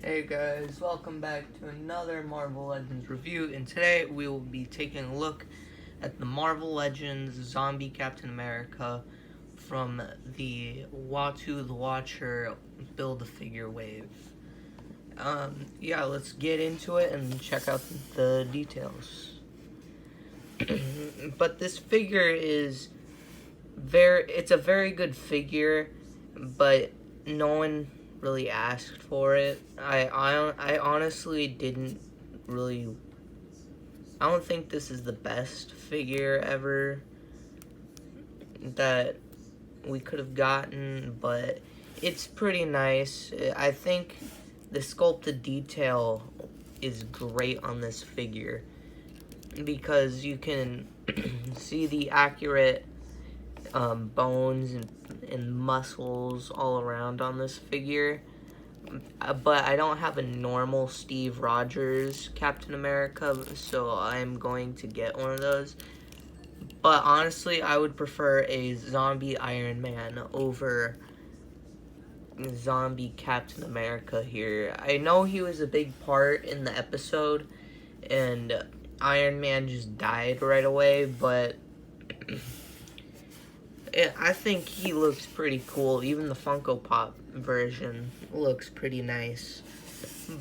Hey guys, welcome back to another Marvel Legends review, and today we will be taking a look at the Marvel Legends Zombie Captain America from the Uatu the Watcher Build-A-Figure wave. Yeah, let's get into it and check out the details. But this figure is it's a very good figure, but no one really asked for it. I honestly didn't really. I don't think this is the best figure ever that we could have gotten, but it's pretty nice. I think the sculpted detail is great on this figure because you can see the accurate bones and muscles all around on this figure. But I don't have a normal Steve Rogers Captain America, so I'm going to get one of those. But honestly, I would prefer a zombie Iron Man over zombie Captain America here. I know he was a big part in the episode, and Iron Man just died right away, but I think he looks pretty cool. Even the Funko Pop version looks pretty nice.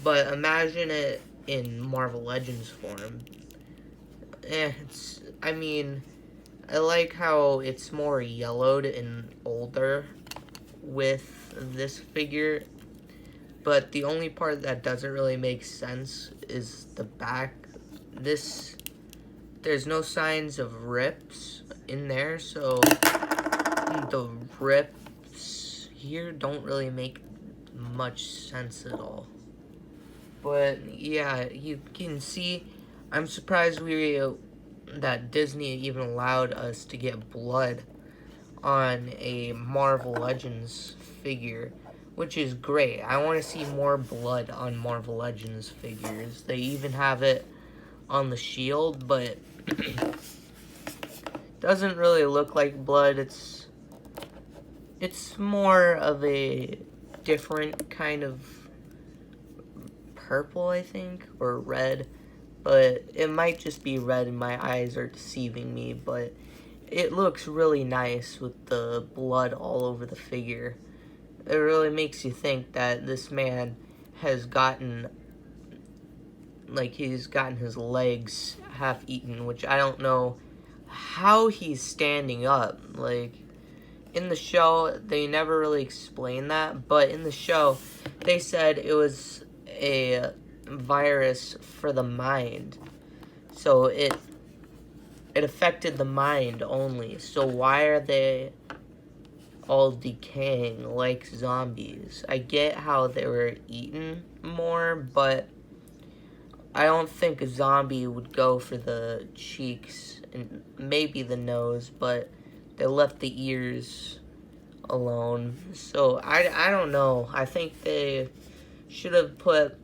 But imagine it in Marvel Legends form. I like how it's more yellowed and older with this figure. But the only part that doesn't really make sense is the back. There's no signs of rips in there, so the rips here don't really make much sense at all. But yeah, you can see, I'm surprised that Disney even allowed us to get blood on a Marvel Legends figure, which is great. I want to see more blood on Marvel Legends figures. They even have it on the shield, but doesn't really look like blood. It's more of a different kind of purple, I think, or red, but it might just be red and my eyes are deceiving me, but it looks really nice with the blood all over the figure. It really makes you think that this man has gotten, he's gotten his legs half eaten, which I don't know how he's standing up. In the show, they never really explained that, but in the show, they said it was a virus for the mind. So it affected the mind only. So why are they all decaying like zombies? I get how they were eaten more, but I don't think a zombie would go for the cheeks and maybe the nose, but they left the ears alone. So I don't know. I think they should have put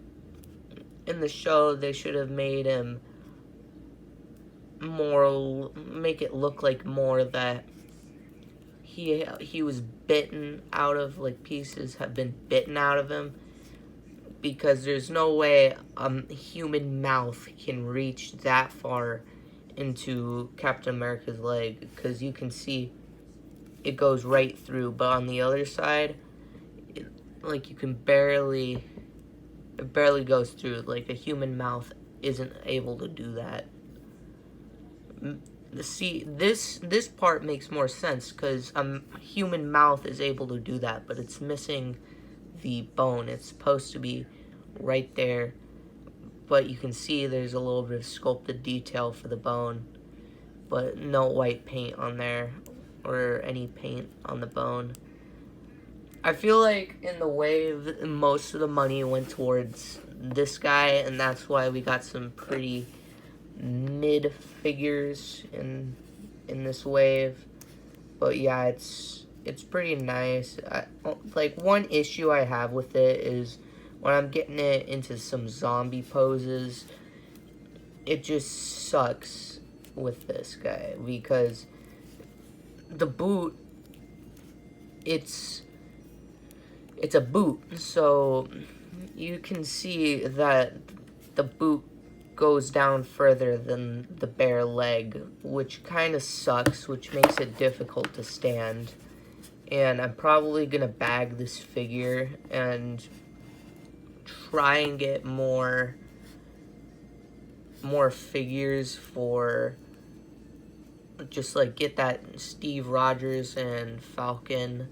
in the show, they should have made him more, make it look like more that he was bitten out of, pieces have been bitten out of him, because there's no way a human mouth can reach that far into Captain America's leg, because you can see it goes right through, but on the other side, you can barely, it barely goes through. A human mouth isn't able to do that. See, this part makes more sense, because a human mouth is able to do that, but it's missing the bone. It's supposed to be right there, but you can see there's a little bit of sculpted detail for the bone, but no white paint on there, or any paint on the bone. I feel like in the wave, most of the money went towards this guy, and that's why we got some pretty mid figures in this wave. But yeah, it's pretty nice. One issue I have with it is when I'm getting it into some zombie poses, it just sucks with this guy, because the boot, it's a boot, so you can see that the boot goes down further than the bare leg, which kind of sucks, which makes it difficult to stand. And I'm probably gonna bag this figure and try and get more figures for just like get that Steve Rogers and Falcon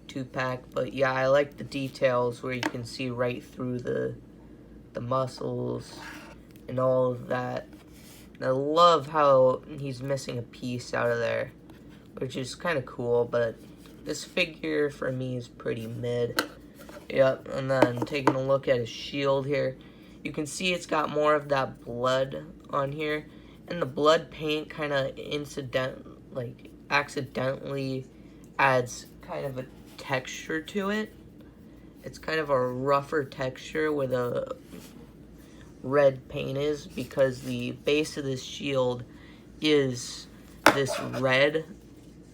2-pack. But yeah, I like the details where you can see right through the muscles and all of that. And I love how he's missing a piece out of there, which is kind of cool, but this figure for me is pretty mid. Yep, and then taking a look at his shield here, you can see it's got more of that blood on here, and the blood paint kind of accidentally adds kind of a texture to it. It's kind of a rougher texture where the red paint is, because the base of this shield is this red.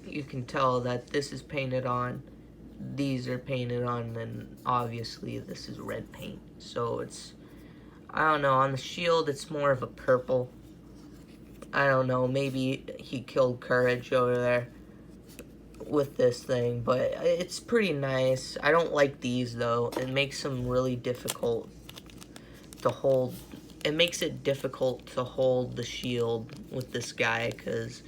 You can tell that this is painted on, these are painted on, and obviously this is red paint. So it's, I don't know, on the shield it's more of a purple. I don't know, maybe he killed Courage over there with this thing, but it's pretty nice. I don't like these though. It makes them really difficult to hold. It makes it difficult to hold the shield with this guy, because,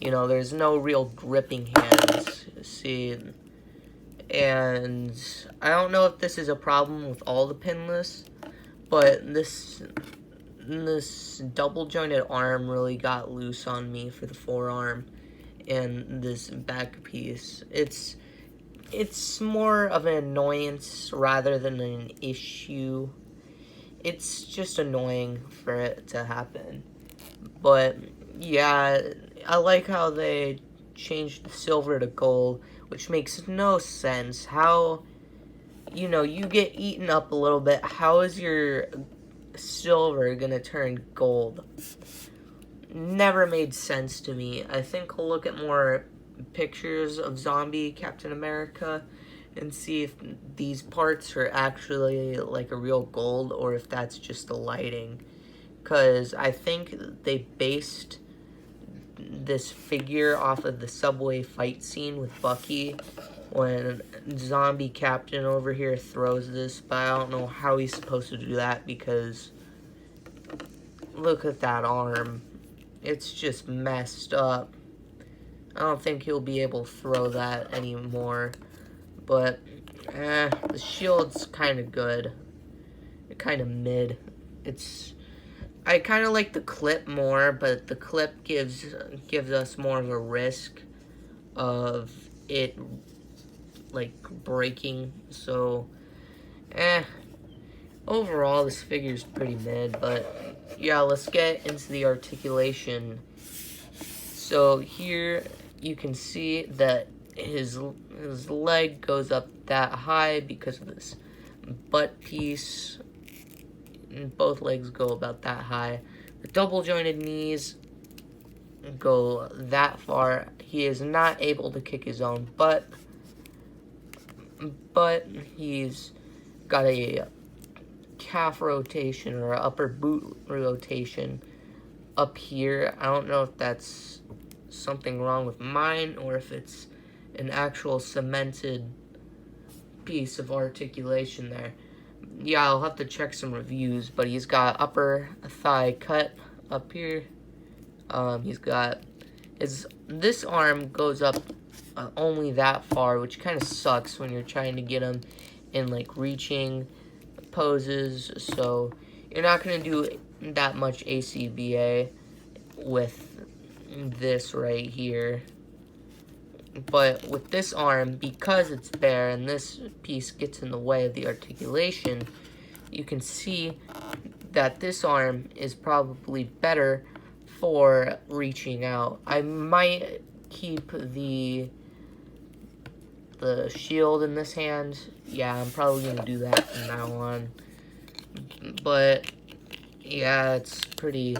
you know, there's no real gripping hands. See, and I don't know if this is a problem with all the pinless, but this double jointed arm really got loose on me for the forearm, and this back piece. It's more of an annoyance rather than an issue. It's just annoying for it to happen. But yeah, I like how they changed the silver to gold, which makes no sense. How, you know, you get eaten up a little bit, how is your silver gonna turn gold? Never made sense to me. I think I'll look at more pictures of zombie Captain America and see if these parts are actually like a real gold or if that's just the lighting. Because I think they based this figure off of the subway fight scene with Bucky when zombie Captain over here throws this, but I don't know how he's supposed to do that, because look at that arm. It's just messed up. I don't think he'll be able to throw that anymore. But, the shield's kind of good. Kind of mid. I kind of like the clip more, but the clip gives us more of a risk of it, like, breaking. So, overall, this figure's pretty mid, but yeah, let's get into the articulation. So here you can see that his leg goes up that high because of this butt piece, and both legs go about that high. The double jointed knees go that far. He is not able to kick his own butt, but he's got a calf rotation or upper boot rotation up here. I don't know if that's something wrong with mine or if it's an actual cemented piece of articulation there. Yeah, I'll have to check some reviews, but he's got upper thigh cut up here. He's got this arm goes up only that far, which kind of sucks when you're trying to get him in like reaching poses. So you're not going to do that much ACBA with this right here. But with this arm, because it's bare and this piece gets in the way of the articulation, you can see that this arm is probably better for reaching out. I might keep the shield in this hand. Yeah, I'm probably going to do that from now on. But yeah, it's pretty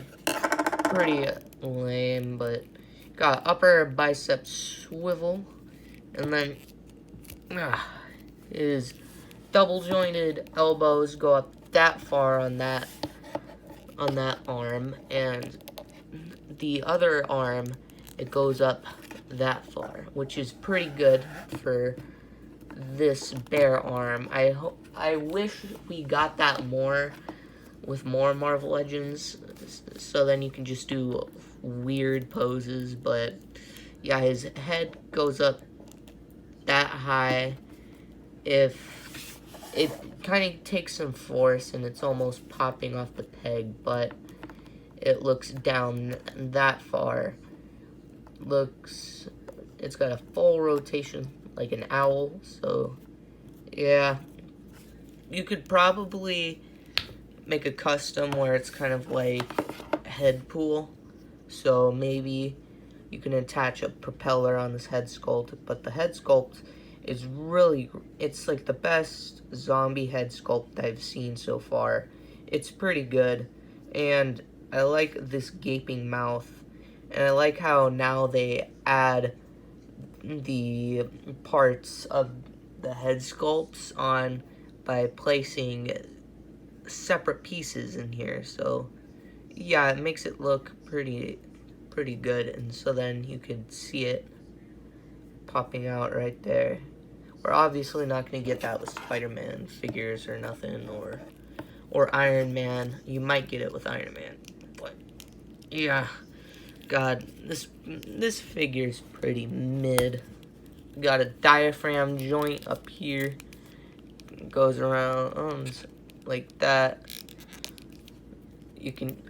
lame, but got upper bicep swivel, and then his double jointed elbows go up that far on that arm, and the other arm, it goes up that far, which is pretty good for this bear arm. I wish we got that more with more Marvel Legends, so then you can just do weird poses. But yeah, his head goes up that high. If it kind of takes some force and it's almost popping off the peg, but it looks down that far. It's got a full rotation like an owl. So yeah, you could probably make a custom where it's kind of like head pool. So maybe you can attach a propeller on this head sculpt, but the head sculpt is it's like the best zombie head sculpt I've seen so far. It's pretty good, and I like this gaping mouth, and I like how now they add the parts of the head sculpts on by placing separate pieces in here. So yeah, it makes it look pretty good, and so then you could see it popping out right there. We're obviously not going to get that with Spider-Man figures or nothing, or Iron Man. You might get it with Iron Man, but yeah, God, this figure's pretty mid. Got a diaphragm joint up here, goes around like that.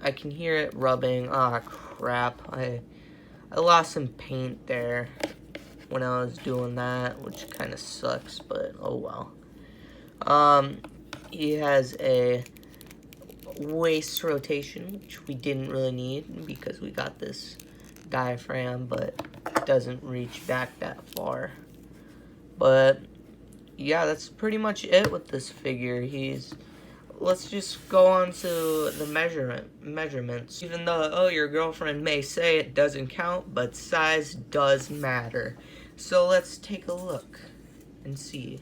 I can hear it rubbing. Ah, crap! I lost some paint there when I was doing that, which kind of sucks, but oh well. He has a waist rotation, which we didn't really need because we got this diaphragm, but it doesn't reach back that far. But yeah, that's pretty much it with this figure. Let's just go on to the measurements. Even though, your girlfriend may say it doesn't count, but size does matter. So let's take a look and see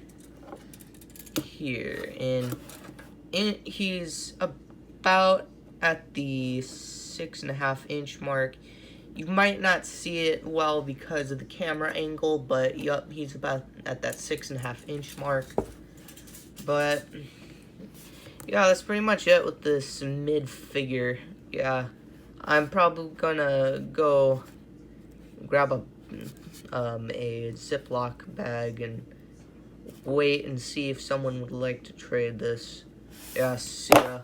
here. And he's about at the 6.5 inch mark. You might not see it well because of the camera angle, but yup, he's about at that 6.5 inch mark. But yeah, that's pretty much it with this mid figure. Yeah, I'm probably gonna go grab a Ziploc bag and wait and see if someone would like to trade this. Yeah, see ya.